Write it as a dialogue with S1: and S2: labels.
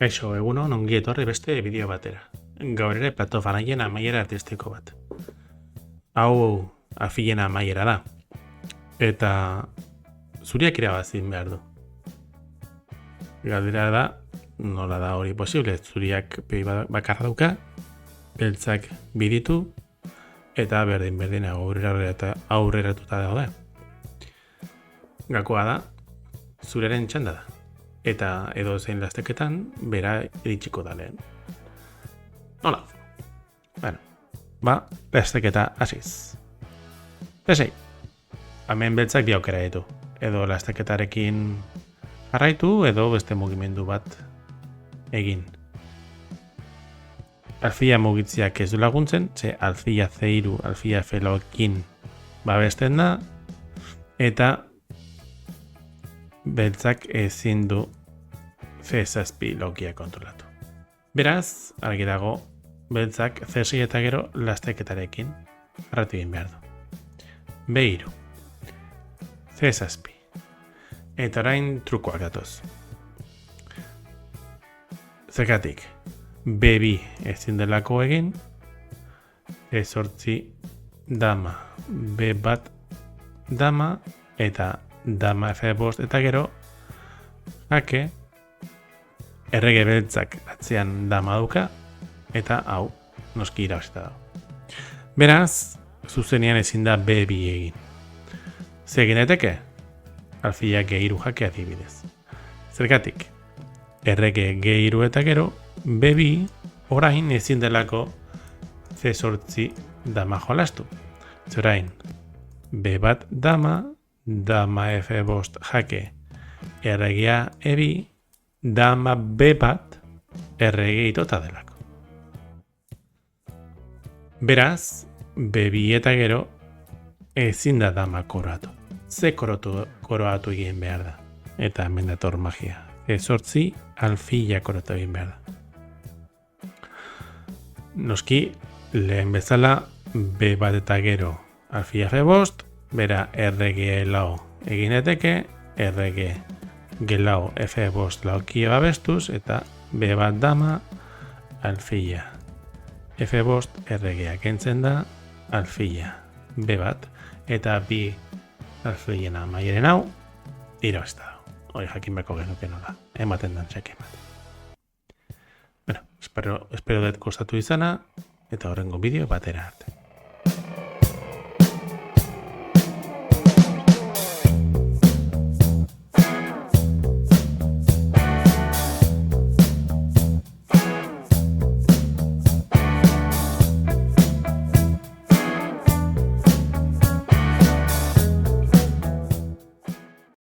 S1: Kaixo, egunon ongi etorri beste bideo batera. Gaur ere platofanaien amaiera artistiko bat. Hau afilen amaiera da. Eta zuriak irabazin behar du. Galdera da, nola da hori posible, zuriak pegi bakarra dauka, beltzak biditu, eta berdin aurreratuta daude. Gakoa da, zureren txanda da. Eta edo zein lasteketan, bera iritsiko da lehen. Nola? Bueno, lasteketa hasiz. Pesei, hemen beltzak bi aukera ditu. Edo lasteketarekin jarraitu, edo beste mugimendu bat egin. Alfila mugitziak ez du laguntzen, ze alfila C3, alfila F-loekin babesten da, eta beltzak ezin du C7 lokia kontrolatu. Beraz, argi dago, beltzak C6 eta gero lasteketarekin jarratu egin behar du. B3, C7, eta orain trukoak datoz. Zergatik, B2 ezin delako egin, C8 dama, B1 dama, eta dama F5 eta gero jake errege beltzak atzean dama duka eta hau noski irabazita dago. Beraz, zuzenean ezin da B2 egin. Ze egin daiteke? Alfila G3 jake adibidez. Zergatik, errege G3 eta gero B2 orain ezin delako C8 dama jolastu. Zorain, B1 dama, dama F5 jake erregea E2, dama B1 errege itota delako. Beraz, B2 eta gero ezin da dama koroatu. Ze koroatu egin behar da. Eta hemen dator magia. E8 alfila koroatu egin behar da. Noski, lehen bezala B1 eta gero alfila F5, bera errege lau egin eteke, errege gelau F5 laukia babestuz, eta B1 dama alfila F5 erregea kentzen da alfila B1, eta bi alfilen amaieren hau irabazta da. Hori jakin beko genuke nola, ematen dan txeke bat. Bueno, espero dut kostatu izana, eta horrengo bideo batera arte.